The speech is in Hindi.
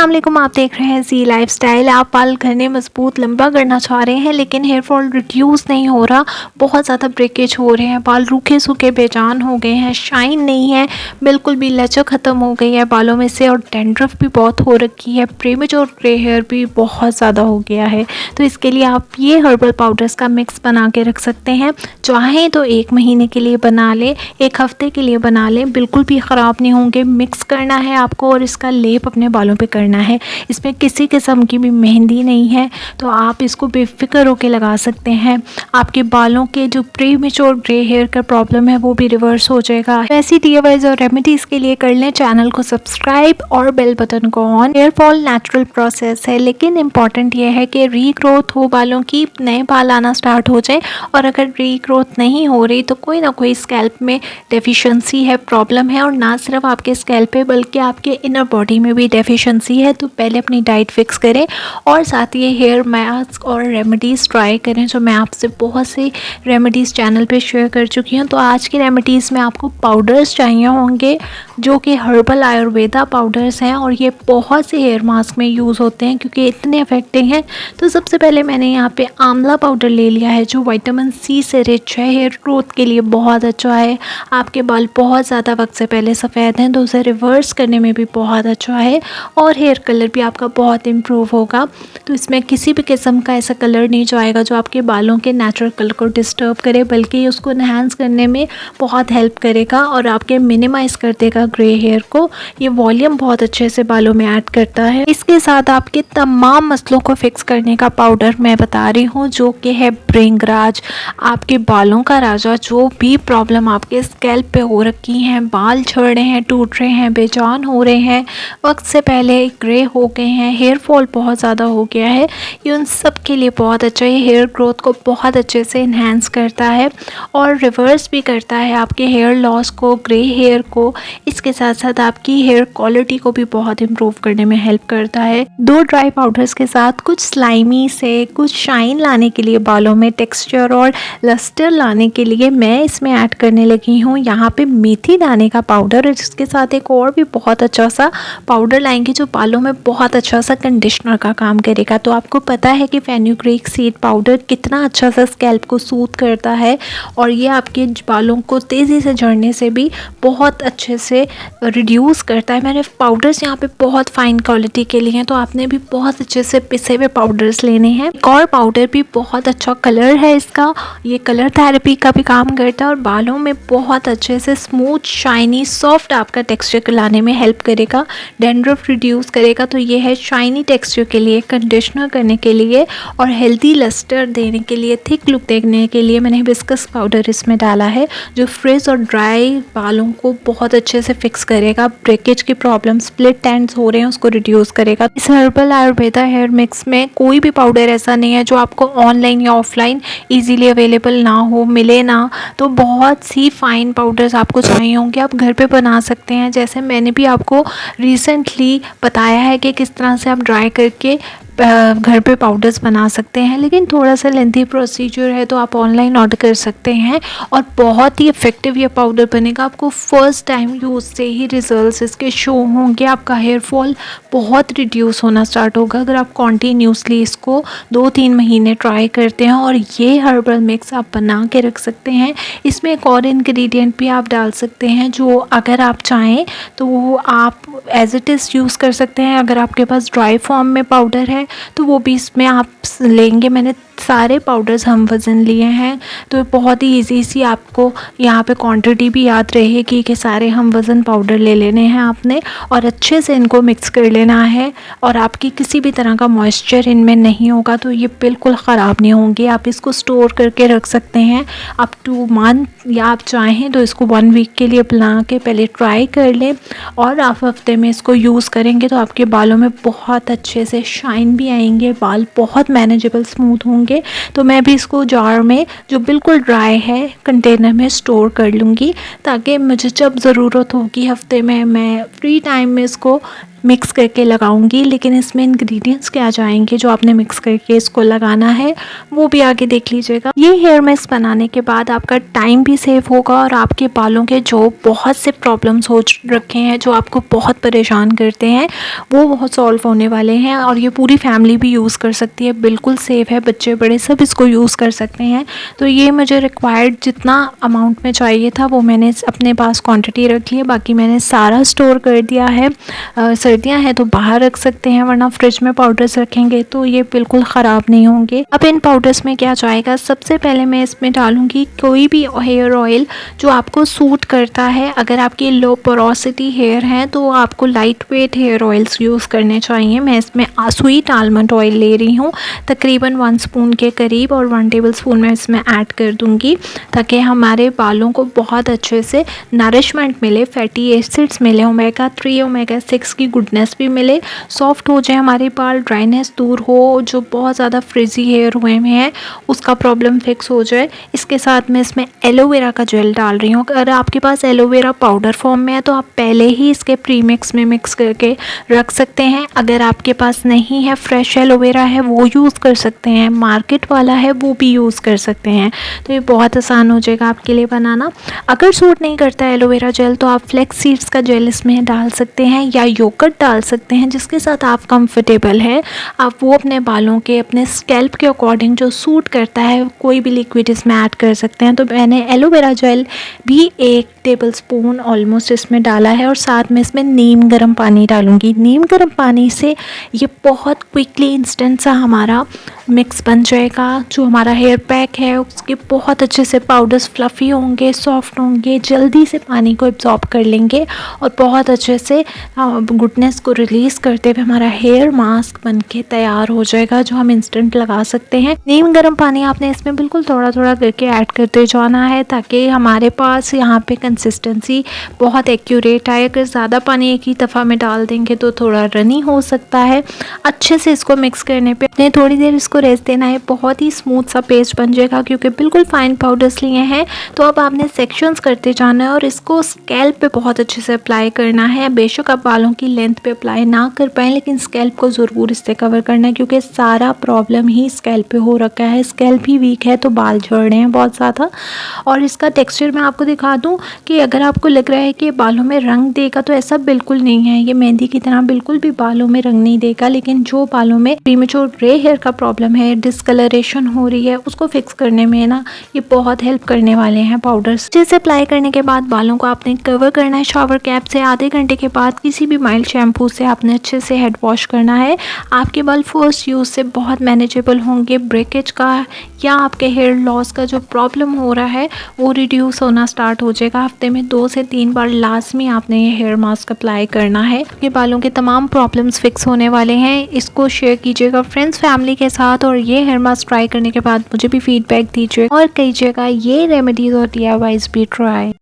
अस्सलाम वालेकुम, आप देख रहे हैं जी लाइफस्टाइल। आप बाल घने मजबूत लंबा करना चाह रहे हैं लेकिन हेयर फॉल रिड्यूस नहीं हो रहा, बहुत ज़्यादा ब्रेकेज हो रहे हैं, बाल रूखे सूखे बेजान हो गए हैं, शाइन नहीं है, बिल्कुल भी लचक ख़त्म हो गई है बालों में से और डैंड्रफ भी बहुत हो रखी है, प्रीमेच्योर ग्रे हेयर भी बहुत ज़्यादा हो गया है। तो इसके लिए आप ये हर्बल पाउडर्स का मिक्स बना के रख सकते हैं। चाहें तो 1 महीने के लिए बना लें, 1 हफ्ते के लिए बना लें, बिल्कुल भी ख़राब नहीं होंगे। मिक्स करना है आपको और इसका लेप अपने बालों पे करना है। इसमें किसी किस्म की भी मेहंदी नहीं है, तो आप इसको बेफिक्र होकर लगा सकते हैं। आपके बालों के जो प्रीमेच्योर ग्रे हेयर का प्रॉब्लम है वो भी रिवर्स हो जाएगा। ऐसी DIYs और रेमेडीज़ के लिए कर लें चैनल को सब्सक्राइब और बेल बटन को on. Hair fall natural process है लेकिन इम्पॉर्टेंट ये है कि रीग्रोथ हो बालों की, नए बाल आना स्टार्ट हो जाए। और अगर रीग्रोथ नहीं हो रही तो कोई ना कोई स्कैल्प में डेफिशिएंसी है, प्रॉब्लम है, और ना सिर्फ आपके स्कैल्प पे बल्कि आपके इनर बॉडी में भी डेफिशिएंसी है। तो पहले अपनी डाइट फिक्स करें और साथ ही हेयर मास्क और रेमेडीज़ ट्राई करें, जो मैं आपसे बहुत सी रेमेडीज़ चैनल पे शेयर कर चुकी हूँ। तो आज की रेमेडीज़ में आपको पाउडर्स चाहिए होंगे जो कि हर्बल आयुर्वेदा पाउडर्स हैं और ये बहुत से हेयर मास्क में यूज़ होते हैं क्योंकि इतने इफेक्टिव हैं। तो सबसे पहले मैंने यहाँ पे आंवला पाउडर ले लिया है जो विटामिन C से रिच है, हेयर ग्रोथ के लिए बहुत अच्छा है। आपके बाल बहुत ज़्यादा वक्त से पहले सफ़ेद हैं तो उसे रिवर्स करने में भी बहुत अच्छा है और हेयर कलर भी आपका बहुत इम्प्रूव होगा। तो इसमें किसी भी किस्म का ऐसा कलर नहीं जो आएगा जो आपके बालों के नेचुरल कलर को डिस्टर्ब करे, बल्कि उसको इन्हांस करने में बहुत हेल्प करेगा और आपके मिनिमाइज़ कर देगा ग्रे हेयर को। ये वॉल्यूम बहुत अच्छे से बालों में ऐड करता है। इसके साथ आपके तमाम मसलों को फिक्स करने का पाउडर मैं बता रही हूँ जो कि है भृंगराज, आपके बालों का राजा। जो भी प्रॉब्लम आपके स्कैल्प पे हो रखी हैं, बाल झड़ रहे हैं, टूट रहे हैं, बेजान हो रहे हैं, वक्त से पहले ग्रे हो गए हैं, हेयर फॉल बहुत ज़्यादा हो गया है, ये उन सब के लिए बहुत अच्छा है। हेयर ग्रोथ को बहुत अच्छे से इन्हांस करता है और रिवर्स भी करता है आपके हेयर लॉस को, ग्रे हेयर को। इसके साथ साथ आपकी हेयर क्वालिटी को भी बहुत इम्प्रूव करने में हेल्प करता है। 2 ड्राई पाउडर्स के साथ कुछ स्लाइमी से कुछ शाइन लाने के लिए, बालों में टेक्सचर और लस्टर लाने के लिए मैं इसमें ऐड करने लगी हूँ यहाँ पे मेथी दाने का पाउडर। जिसके साथ एक और भी बहुत अच्छा सा पाउडर लाएंगे जो बालों में बहुत अच्छा सा कंडीशनर का काम करेगा। तो आपको पता है कि फेनुग्रीक सीड पाउडर कितना अच्छा सा स्कैल्प को सूथ करता है और ये आपके बालों को तेज़ी से झड़ने से भी बहुत अच्छे से रिड्यूस करता है। मैंने पाउडर्स यहाँ पे बहुत फाइन क्वालिटी के लिए हैं, तो आपने भी बहुत अच्छे से पिसे हुए पाउडर्स लेने हैं। एक और पाउडर भी बहुत अच्छा कलर है इसका, ये कलर थेरेपी का भी काम करता है और बालों में बहुत अच्छे से स्मूथ शाइनी सॉफ्ट आपका टेक्सचर लाने में हेल्प करेगा, डैंड्रफ रिड्यूस करेगा। तो ये है शाइनी टेक्सचर के लिए, कंडीशनर करने के लिए और हेल्दी लस्टर देने के लिए, थिक लुक देने के लिए मैंने हिबिस्कस पाउडर इसमें डाला है जो फ्रिज और ड्राई बालों को बहुत अच्छे से फिक्स करेगा। ब्रेकेज की प्रॉब्लम, स्प्लिट एंड्स हो रहे हैं, उसको रिड्यूस करेगा। इस हर्बल आयुर्वेदा हेयर मिक्स में कोई भी पाउडर ऐसा नहीं है जो आपको ऑनलाइन या ऑफलाइन इजीली अवेलेबल ना हो, मिले ना। तो बहुत सी फाइन पाउडर्स आपको चाहिए होंगे, आप घर पे बना सकते हैं। जैसे मैंने भी आपको रिसेंटली बताया है कि किस तरह से आप ड्राई करके घर पे पाउडर्स बना सकते हैं, लेकिन थोड़ा सा लेंथी प्रोसीजर है तो आप ऑनलाइन ऑर्डर कर सकते हैं और बहुत ही इफ़ेक्टिव ये पाउडर बनेगा। आपको फर्स्ट टाइम यूज़ से ही रिजल्ट्स इसके शो होंगे, आपका हेयर फॉल बहुत रिड्यूस होना स्टार्ट होगा अगर आप कॉन्टीन्यूसली इसको 2-3 महीने ट्राई करते हैं। और ये हर्बल मिक्स आप बना के रख सकते हैं। इसमें एक और इंग्रेडिएंट भी आप डाल सकते हैं जो अगर आप चाहें तो वो आप एज इट इज़ यूज़ कर सकते हैं। अगर आपके पास ड्राई फॉर्म में पाउडर है तो वो भी इसमें आप लेंगे। मैंने सारे पाउडर्स हम वज़न लिए हैं तो बहुत ही इजी सी आपको यहाँ पे क्वांटिटी भी याद रहेगी कि सारे हम वज़न पाउडर ले लेने हैं आपने और अच्छे से इनको मिक्स कर लेना है और आपकी किसी भी तरह का मॉइस्चर इनमें नहीं होगा तो ये बिल्कुल ख़राब नहीं होंगे। आप इसको स्टोर करके रख सकते हैं अप टू मंथ, या आप चाहें तो इसको 1 वीक के लिए बना के पहले ट्राई कर लें और आप हफ्ते में इसको यूज़ करेंगे तो आपके बालों में बहुत अच्छे से शाइन भी आएंगे, बाल बहुत मैनेजेबल स्मूथ होंगे। तो मैं भी इसको जार में जो बिल्कुल ड्राई है कंटेनर में स्टोर कर लूँगी ताकि मुझे जब ज़रूरत होगी हफ्ते में, मैं फ्री टाइम में इसको मिक्स करके लगाऊंगी, लेकिन इसमें इंग्रेडिएंट्स क्या जाएंगे जो आपने मिक्स करके इसको लगाना है वो भी आगे देख लीजिएगा। ये हेयर मिक्स बनाने के बाद आपका टाइम भी सेव होगा और आपके बालों के जो बहुत से प्रॉब्लम्स हो रखे हैं जो आपको बहुत परेशान करते हैं वो बहुत सॉल्व होने वाले हैं। और ये पूरी फैमिली भी यूज़ कर सकती है, बिल्कुल सेफ़ है, बच्चे बड़े सब इसको यूज़ कर सकते हैं। तो ये मुझे रिक्वायर्ड जितना अमाउंट में चाहिए था वो मैंने अपने पास क्वांटिटी रख ली है, बाकी मैंने सारा स्टोर कर दिया है। सर्दियाँ हैं तो बाहर रख सकते हैं, वरना फ्रिज में पाउडर्स रखेंगे तो ये बिल्कुल ख़राब नहीं होंगे। अब इन पाउडर्स में क्या जाएगा, सबसे पहले मैं इसमें डालूँगी कोई भी हेयर ऑयल जो आपको सूट करता है। अगर आपकी लो पोरोसिटी हेयर है तो आपको light weight hair oils use करने चाहिए। मैं इसमें स्वीट आलमंड ऑयल ले रही हूँ, तकरीबन 1 स्पून के करीब, और 1 टेबलस्पून मैं इसमें ऐड कर दूँगी ताकि हमारे बालों को बहुत अच्छे से नरिशमेंट मिले, फैटी एसिड्स मिले, ओमेगा 3 ओमेगा 6 की गुडनेस भी मिले, सॉफ्ट हो जाए हमारे बाल, ड्राइनेस दूर हो, जो बहुत ज़्यादा फ्रिजी हेयर हुए हैं उसका प्रॉब्लम फिक्स हो जाए। इसके साथ मैं इसमें एलोवेरा का जेल डाल रही हूँ। अगर आपके पास एलोवेरा पाउडर फॉर्म में है तो आप पहले ही इसके प्रीमिक्स में मिक्स करके रख सकते हैं। अगर आपके पास नहीं है, फ्रेश एलोवेरा है वो यूज़ कर सकते हैं, मार्केट वाला है वो भी यूज़ कर सकते हैं। तो ये बहुत आसान हो जाएगा आपके लिए बनाना। अगर सूट नहीं करता है एलोवेरा जेल तो आप फ्लैक्स सीड्स का जेल इसमें डाल सकते हैं या योगर्ट डाल सकते हैं, जिसके साथ आप कंफर्टेबल हैं। आप वो अपने बालों के, अपने स्कैल्प के अकॉर्डिंग जो सूट करता है कोई भी लिक्विड इसमें ऐड कर सकते हैं। तो मैंने एलोवेरा जेल भी 1 टेबलस्पून ऑलमोस्ट इसमें डाला है, और साथ में इसमें नीम गर्म पानी डालूंगी। नीम गर्म पानी से ये बहुत क्विकली इंस्टेंट सा हमारा मिक्स बन जाएगा। जो हमारा हेयर पैक है उसके बहुत अच्छे से पाउडर्स फ्लफ़ी होंगे, सॉफ्ट होंगे, जल्दी से पानी को एब्जॉर्ब कर लेंगे और बहुत अच्छे से गुडनेस को रिलीज़ करते हुए हमारा हेयर मास्क बनके तैयार हो जाएगा, जो हम इंस्टेंट लगा सकते हैं। नीम गर्म पानी आपने इसमें बिल्कुल थोड़ा थोड़ा करके ऐड करते जाना है ताकि हमारे पास यहाँ पे कंसिस्टेंसी बहुत एक्यूरेट आए। अगर ज़्यादा पानी एक ही दफ़ा में डाल देंगे तो थोड़ा रनी हो सकता है। अच्छे से इसको मिक्स करने पे अपने थोड़ी देर इसको रेस्ट देना है, बहुत ही स्मूथ सा पेस्ट बन जाएगा क्योंकि बिल्कुल फाइन पाउडर्स लिए हैं। तो अब आपने सेक्शंस करते जाना है और इसको स्कैल्प पे बहुत अच्छे से अप्लाई करना है। बेशक आप बालों की लेंथ पे अप्लाई ना कर पाएँ, लेकिन स्कैल्प को ज़रूर इससे कवर करना है क्योंकि सारा प्रॉब्लम ही स्कैल्प पे हो रखा है। स्कैल्प ही वीक है तो बाल झड़ रहे हैं बहुत ज़्यादा। और इसका टेक्सचर मैं आपको दिखा दूँ कि अगर आपको लग रहा है कि बालों में रंग देगा तो ऐसा बिल्कुल नहीं है। ये मेहंदी की तरह बिल्कुल भी बालों में रंग नहीं देगा, लेकिन जो बालों में प्रीमेच्योर ग्रे हेयर का प्रॉब्लम है, डिस्कलरेशन हो रही है, उसको फिक्स करने में ना ये बहुत हेल्प करने वाले हैं पाउडर्स। जैसे अप्लाई करने के बाद बालों को आपने कवर करना है शावर कैप से। आधे घंटे के बाद किसी भी माइल्ड शैम्पू से आपने अच्छे से हेड वॉश करना है। आपके बाल फर्स्ट यूज़ से बहुत मैनेजेबल होंगे। ब्रेकेज का या आपके हेयर लॉस का जो प्रॉब्लम हो रहा है वो रिड्यूस होना स्टार्ट हो जाएगा। हफ्ते में 2 से 3 बार लाजमी आपने ये हेयर मास्क अप्लाई करना है। आपके बालों के तमाम प्रॉब्लम्स फिक्स होने वाले हैं। इसको शेयर कीजिएगा फ्रेंड्स फैमिली के साथ और ये हेयर मास्क ट्राई करने के बाद मुझे भी फीडबैक दीजिए और कीजिएगा ये रेमेडीज़ और DIYs भी ट्राई।